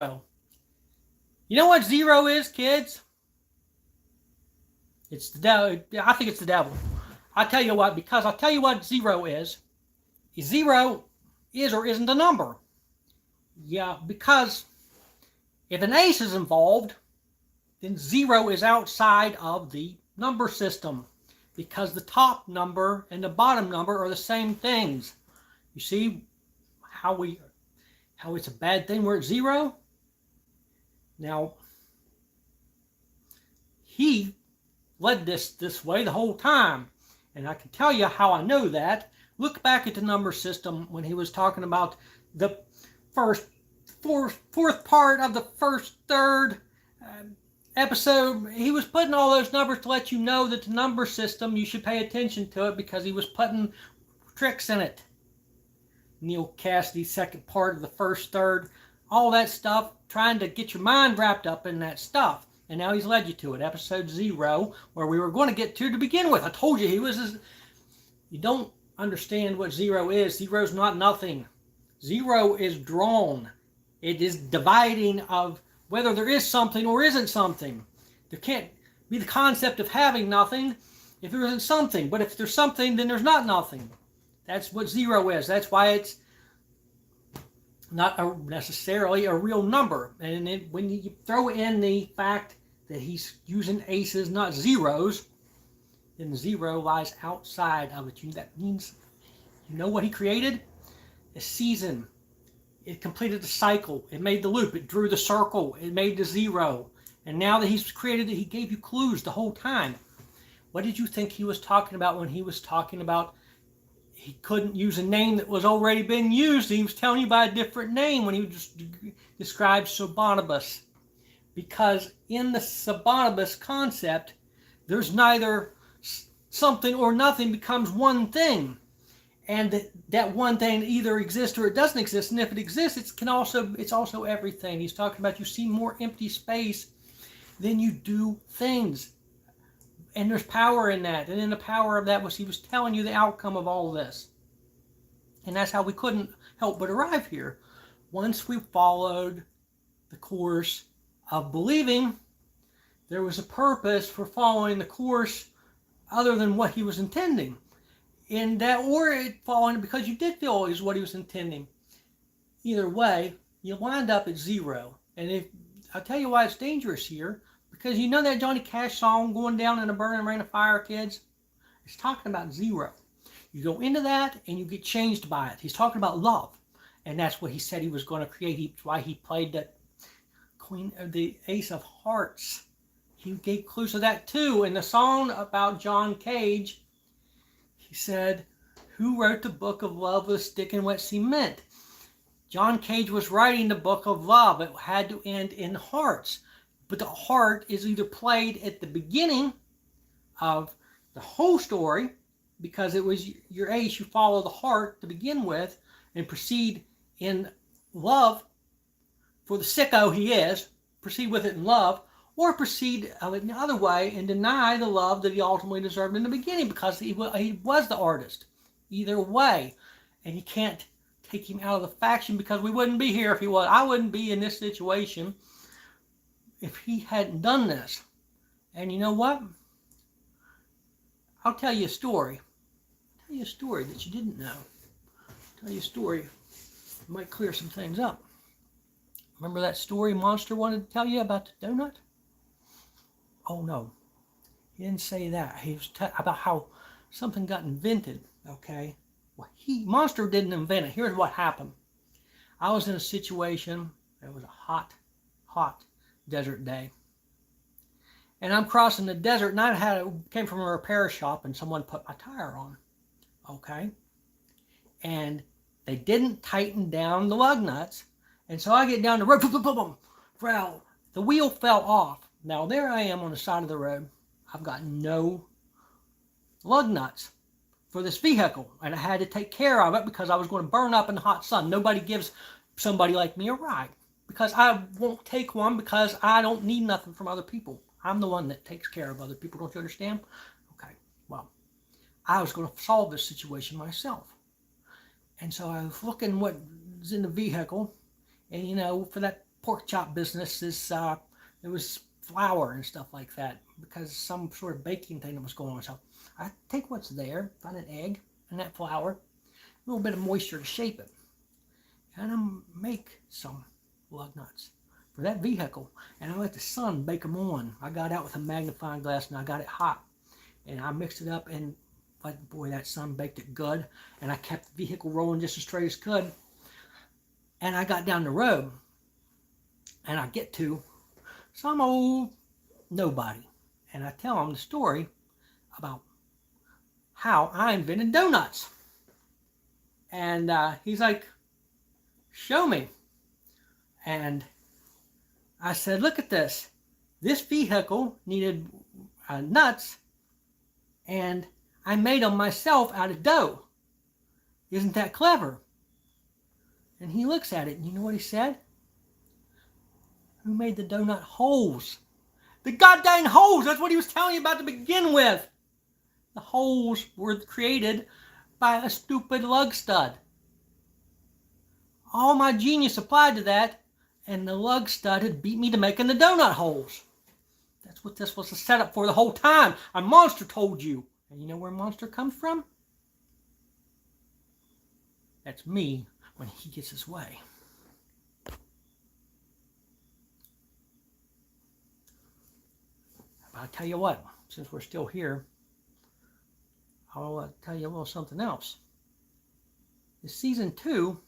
You know what zero is, kids? It's the devil. I think it's the devil. I'll tell you what, because I'll tell you what zero is. Zero is or isn't a number. Yeah, because if an ace is involved, then zero is outside of the number system, because the top number and the bottom number are the same things. You see how it's a bad thing we're at zero? Now, he led this way the whole time, and I can tell you how I know that. Look back at the number system when he was talking about the fourth part of the first third episode. He was putting all those numbers to let you know that the number system, you should pay attention to it, because he was putting tricks in it. Neil Cassidy's second part of the first third, all that stuff, trying to get your mind wrapped up in that stuff. And now he's led you to it. Episode 0, where we were going to get to begin with. I told you he was... You don't understand what zero is. Zero is not nothing. Zero is drawn. It is dividing of whether there is something or isn't something. There can't be the concept of having nothing if there isn't something. But if there's something, then there's not nothing. That's what zero is. That's why it's not necessarily a real number. And when you throw in the fact that he's using aces, not zeros, then zero lies outside of it. That means, you know what he created? A season. It completed the cycle. It made the loop. It drew the circle. It made the zero. And now that he's created it, he gave you clues the whole time. What did you think he was talking about when he was talking about he couldn't use a name that was already been used? He was telling you by a different name when he just described Sobonibus. Because in the Sobonibus concept, there's neither something or nothing, becomes one thing. And that one thing either exists or it doesn't exist. And if it exists, it's also everything. He's talking about you see more empty space than you do things. And there's power in that. And in the power of that he was telling you the outcome of all of this. And that's how we couldn't help but arrive here. Once we followed the course of believing, there was a purpose for following the course other than what he was intending. In that, or it following because you did feel is what he was intending. Either way, you wind up at zero. And I'll tell you why it's dangerous here, because you know that Johnny Cash song, Going Down in a Burning Rain of Fire, kids? It's talking about zero. You go into that and you get changed by it. He's talking about love. And that's what he said he was going to create. That's why he played that the Ace of Hearts. He gave clues to that too. In the song about John Cage, he said, who wrote the book of love with a stick and wet cement? John Cage was writing the book of love. It had to end in hearts. But the heart is either played at the beginning of the whole story, because it was your ace, you follow the heart to begin with and proceed in love for the sicko he is, proceed with it in love, or proceed in the other way and deny the love that he ultimately deserved in the beginning, because he was the artist. Either way. And you can't take him out of the faction, because we wouldn't be here if he was. I wouldn't be in this situation if he hadn't done this. And you know what? I'll tell you a story. I'll tell you a story that you didn't know. I'll tell you a story that might clear some things up. Remember that story Monster wanted to tell you about the donut? Oh no, he didn't say that. He was about how something got invented, okay? Well, Monster didn't invent it. Here's what happened. I was in a situation, it was a hot desert day. And I'm crossing the desert, and I came from a repair shop, and someone put my tire on, okay? And they didn't tighten down the lug nuts. And so I get down the road, boom, boom, boom, boom, the wheel fell off. Now there I am on the side of the road. I've got no lug nuts for this vehicle, and I had to take care of it because I was going to burn up in the hot sun. Nobody gives somebody like me a ride, because I won't take one, because I don't need nothing from other people. I'm the one that takes care of other people. Don't you understand? Okay, well, I was going to solve this situation myself. And so I was looking what was in the vehicle. And, you know, for that pork chop business is it was flour and stuff like that because some sort of baking thing that was going on. So I take what's there, find an egg and that flour, a little bit of moisture to shape it, and I make some lug nuts for that vehicle, and I let the sun bake them on. I got out with a magnifying glass and I got it hot, and I mixed it up, and but boy, that sun baked it good, and I kept the vehicle rolling just as straight as could. And I got down the road, and I get to some old nobody, and I tell him the story about how I invented donuts. And he's like, show me. And I said, look at this. This vehicle needed nuts, and I made them myself out of dough. Isn't that clever? And he looks at it, and you know what he said? Who made the donut holes? The goddamn holes! That's what he was telling you about to begin with. The holes were created by a stupid lug stud. All my genius applied to that, and the lug stud had beat me to making the donut holes. That's what this was a setup for the whole time. A monster told you. And you know where monster comes from? That's me when he gets his way. But I'll tell you what, since we're still here, I'll tell you a little something else. This season 2,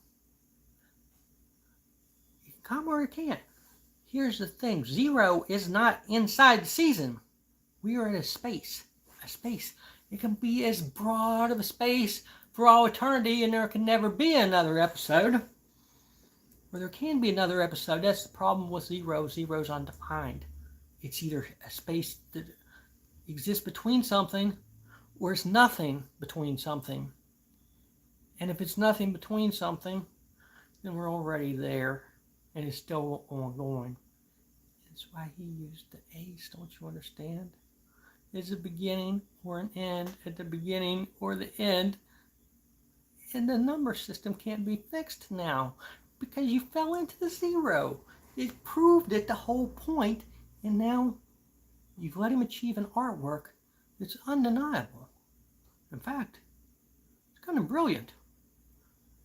you can come or you can't. Here's the thing, 0 is not inside the season. We are in a space. A space. It can be as broad of a space for all eternity, and there can never be another episode. Or there can be another episode. That's the problem with 0. 0 is undefined. It's either a space that exists between something, or it's nothing between something. And if it's nothing between something, then we're already there, and it's still ongoing. That's why he used the ace, don't you understand? There's a beginning or an end at the beginning or the end. And the number system can't be fixed now because you fell into the 0. It proved it the whole point, and now you've let him achieve an artwork that's undeniable. In fact, it's kind of brilliant.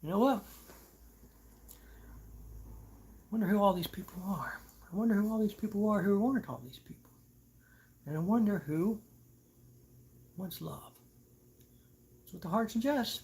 You know what? I wonder who all these people are. I wonder who all these people are who aren't all these people. And I wonder who wants love. That's what the heart suggests.